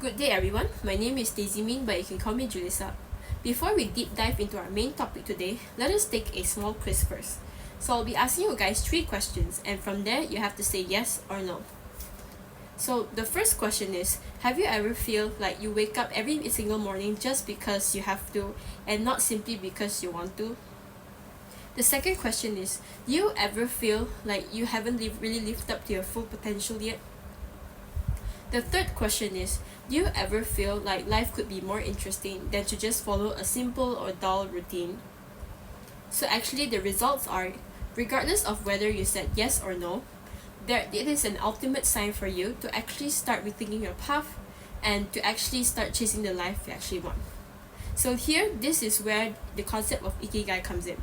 Good day everyone, my name is Daisy Min, but you can call me Julissa. Before we deep dive into our main topic today, let us take a small quiz first. So I'll be asking you guys 3 questions, and from there you have to say yes or no. So the first question is, have you ever feel like you wake up every single morning just because you have to and not simply because you want to? The second question is, do you ever feel like you haven't really lived up to your full potential yet? The third question is, do you ever feel like life could be more interesting than to just follow a simple or dull routine? So actually the results are, regardless of whether you said yes or no, it is an ultimate sign for you to actually start rethinking your path and to actually start chasing the life you actually want. So here, this is where the concept of Ikigai comes in.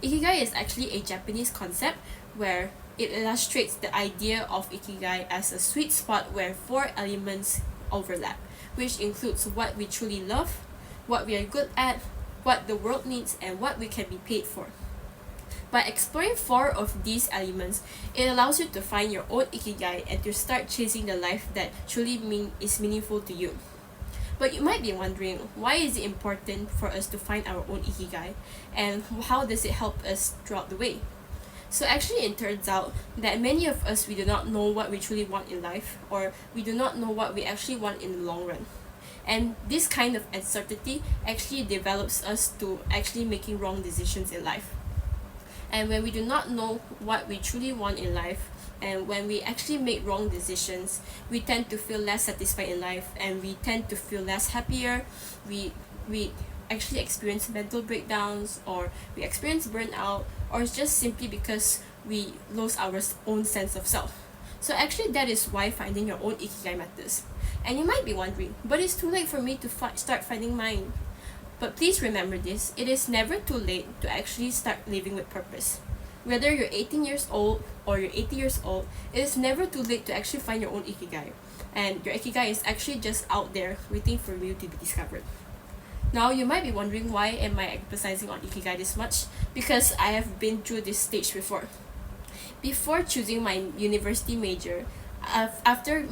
Ikigai is actually a Japanese concept where it illustrates the idea of Ikigai as a sweet spot where 4 elements overlap, which includes what we truly love, what we are good at, what the world needs, and what we can be paid for. By exploring 4 of these elements, it allows you to find your own Ikigai and to start chasing the life that truly is meaningful to you. But you might be wondering, why is it important for us to find our own Ikigai, and how does it help us throughout the way? So actually it turns out that many of us, we do not know what we truly want in life, or we do not know what we actually want in the long run. And this kind of uncertainty actually develops us to actually making wrong decisions in life. And when we do not know what we truly want in life, and when we actually make wrong decisions, we tend to feel less satisfied in life, and we tend to feel less happier. We actually experience mental breakdowns, or we experience burnout, or it's just simply because we lose our own sense of self. So actually that is why finding your own Ikigai matters. And you might be wondering, but it's too late for me to start finding mine. But please remember this, it is never too late to actually start living with purpose. Whether you're 18 years old or you're 80 years old, it is never too late to actually find your own Ikigai. And your Ikigai is actually just out there waiting for you to be discovered. Now you might be wondering, why am I emphasizing on Ikigai this much? Because I have been through this stage before. Before choosing my university major, after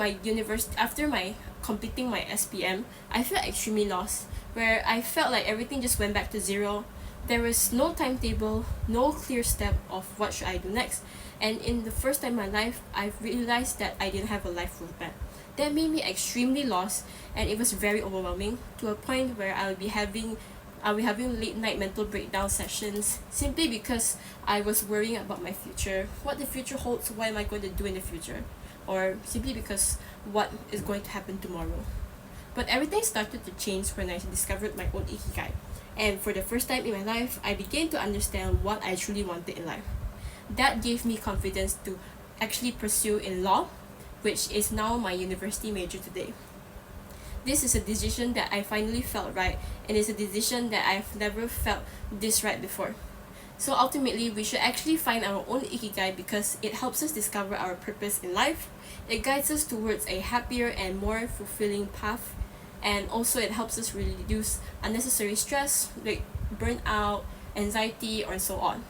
completing my SPM, I felt extremely lost, where I felt like everything just went back to zero. There was no timetable, no clear step of what should I do next. And in the first time in my life, I realized that I didn't have a life roadmap. That made me extremely lost, and it was very overwhelming, to a point where I'll be having late night mental breakdown sessions simply because I was worrying about my future, what the future holds, what am I going to do in the future, or simply because what is going to happen tomorrow. But everything started to change when I discovered my own Ikigai. And for the first time in my life, I began to understand what I truly wanted in life. That gave me confidence to actually pursue in law, which is now my university major today. This is a decision that I finally felt right, and it's a decision that I've never felt this right before. So ultimately, we should actually find our own Ikigai because it helps us discover our purpose in life. It guides us towards a happier and more fulfilling path, and also it helps us reduce unnecessary stress like burnout, anxiety, or so on.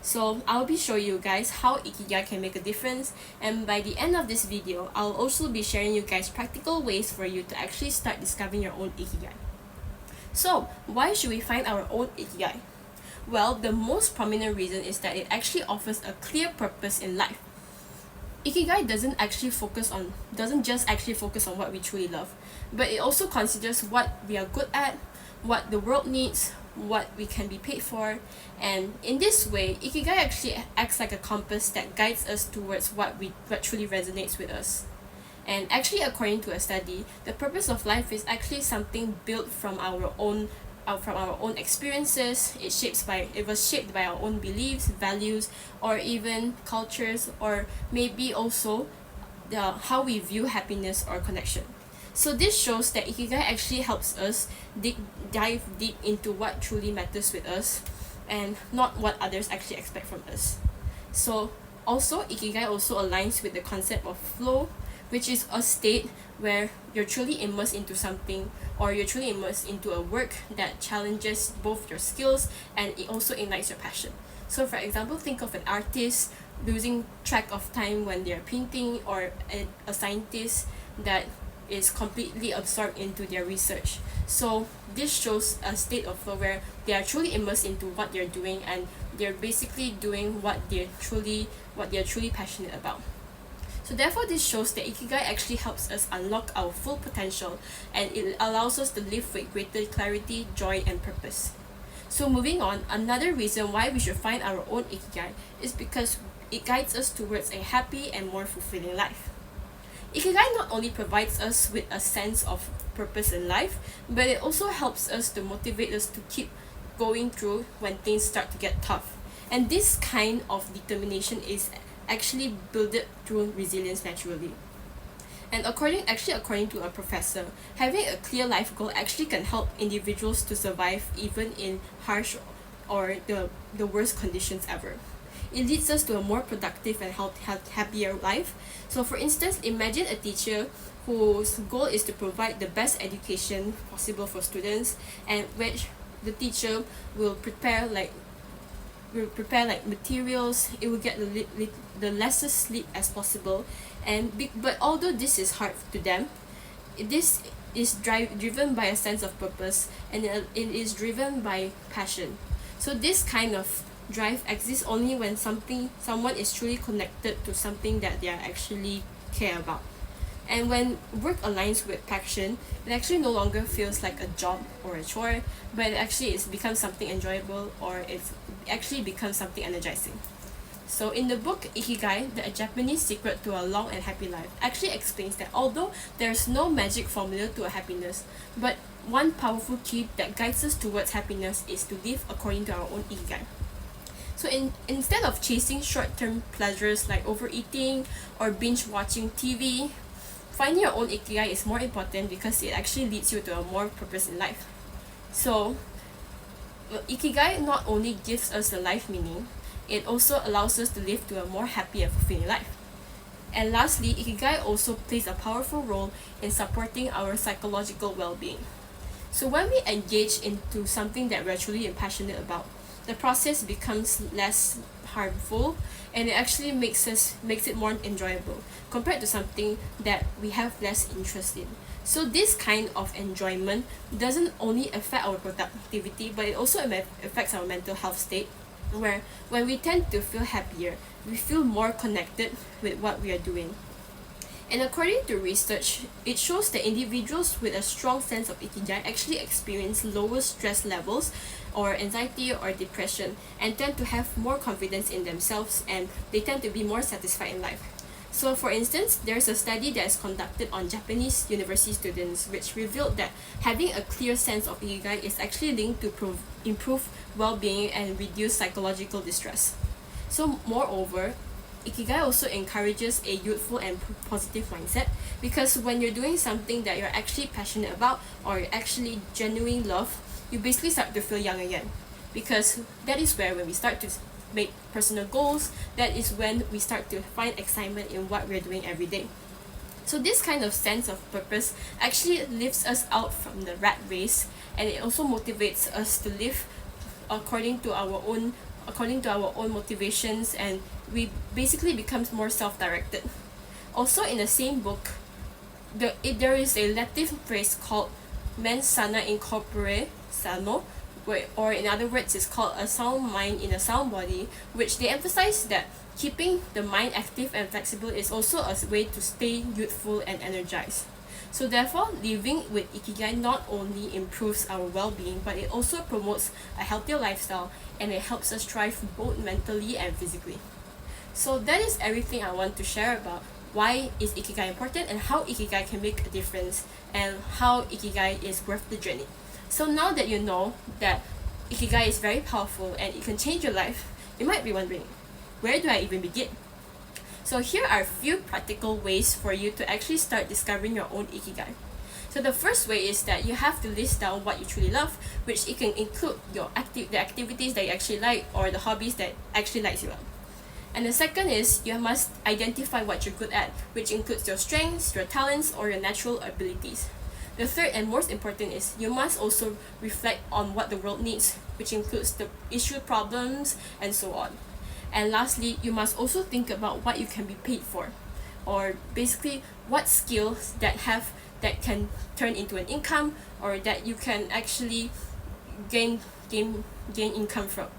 So I'll be showing you guys how Ikigai can make a difference, and by the end of this video, I'll also be sharing you guys practical ways for you to actually start discovering your own Ikigai. So why should we find our own Ikigai? Well, the most prominent reason is that it actually offers a clear purpose in life. Ikigai doesn't just actually focus on what we truly love, but it also considers what we are good at, what the world needs, what we can be paid for, and in this way, Ikigai actually acts like a compass that guides us towards what truly resonates with us. And actually, according to a study, the purpose of life is actually something built from our own experiences. It was shaped by our own beliefs, values, or even cultures, or maybe also how we view happiness or connection. So this shows that Ikigai actually helps us dive deep into what truly matters with us, and not what others actually expect from us. So also, Ikigai also aligns with the concept of flow, which is a state where you're truly immersed into something, or you're truly immersed into a work that challenges both your skills and it also ignites your passion. So for example, think of an artist losing track of time when they're painting, or a scientist that is completely absorbed into their research. So this shows a state of flow where they are truly immersed into what they're doing, and they're basically doing what they're truly passionate about. So therefore, this shows that Ikigai actually helps us unlock our full potential, and it allows us to live with greater clarity, joy, and purpose. So moving on, another reason why we should find our own Ikigai is because it guides us towards a happy and more fulfilling life. Ikigai not only provides us with a sense of purpose in life, but it also helps us to motivate us to keep going through when things start to get tough. And this kind of determination is actually built through resilience naturally. And according to a professor, having a clear life goal actually can help individuals to survive even in harsh or the worst conditions ever. It leads us to a more productive and happier life. So for instance, imagine a teacher whose goal is to provide the best education possible for students, and which the teacher will prepare materials. It will get the lessest sleep as possible, but although this is hard to them, this is driven by a sense of purpose, and it is driven by passion. So this kind of drive exists only when someone is truly connected to something that they actually care about. And when work aligns with passion, it actually no longer feels like a job or a chore, but it becomes something enjoyable, or it actually becomes something energizing. So in the book Ikigai, the Japanese secret to a long and happy life, actually explains that although there's no magic formula to a happiness, but one powerful key that guides us towards happiness is to live according to our own Ikigai. So instead of chasing short-term pleasures like overeating or binge watching TV, finding your own Ikigai is more important because it actually leads you to a more purpose in life. So Ikigai not only gives us the life meaning, it also allows us to live to a more happy and fulfilling life. And lastly, Ikigai also plays a powerful role in supporting our psychological well-being. So when we engage into something that we're truly passionate about, the process becomes less harmful, and it actually makes it more enjoyable compared to something that we have less interest in. So this kind of enjoyment doesn't only affect our productivity, but it also affects our mental health state, where when we tend to feel happier, we feel more connected with what we are doing. And according to research, it shows that individuals with a strong sense of Ikigai actually experience lower stress levels or anxiety or depression, and tend to have more confidence in themselves, and they tend to be more satisfied in life. So for instance, there's a study that is conducted on Japanese university students which revealed that having a clear sense of Ikigai is actually linked to improve well-being and reduce psychological distress. So moreover, Ikigai also encourages a youthful and positive mindset, because when you're doing something that you're actually passionate about or actually genuinely love, you basically start to feel young again, because that is where when we start to make personal goals, that is when we start to find excitement in what we're doing every day. So this kind of sense of purpose actually lifts us out from the rat race, and it also motivates us to live according to our own motivations, and we basically becomes more self-directed. Also in the same book, there is a Latin phrase called mens sana in corpore sano, or in other words, it's called a sound mind in a sound body, which they emphasize that keeping the mind active and flexible is also a way to stay youthful and energized. So therefore, living with Ikigai not only improves our well-being, but it also promotes a healthier lifestyle, and it helps us thrive both mentally and physically. So that is everything I want to share about why is Ikigai important, and how Ikigai can make a difference, and how Ikigai is worth the journey. So now that you know that Ikigai is very powerful and it can change your life, you might be wondering, where do I even begin? So here are a few practical ways for you to actually start discovering your own Ikigai. So the first way is that you have to list down what you truly love, which it can include the activities that you actually like, or the hobbies that actually lights you up. And the second is you must identify what you're good at, which includes your strengths, your talents, or your natural abilities. The third and most important is you must also reflect on what the world needs, which includes the issue problems and so on. And lastly, you must also think about what you can be paid for, or basically what skills that that can turn into an income, or that you can actually gain income from.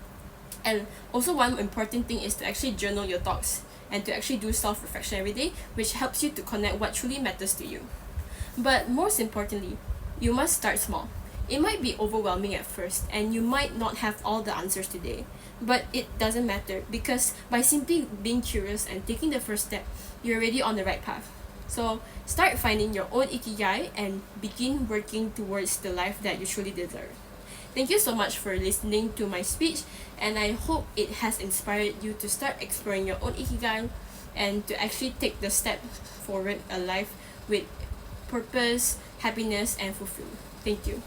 And also, one important thing is to actually journal your thoughts and to actually do self-reflection every day, which helps you to connect what truly matters to you. But most importantly, you must start small. It might be overwhelming at first, and you might not have all the answers today, but it doesn't matter, because by simply being curious and taking the first step, you're already on the right path. So start finding your own Ikigai and begin working towards the life that you truly deserve. Thank you so much for listening to my speech, and I hope it has inspired you to start exploring your own Ikigai and to actually take the step forward a life with purpose, happiness, and fulfillment. Thank you.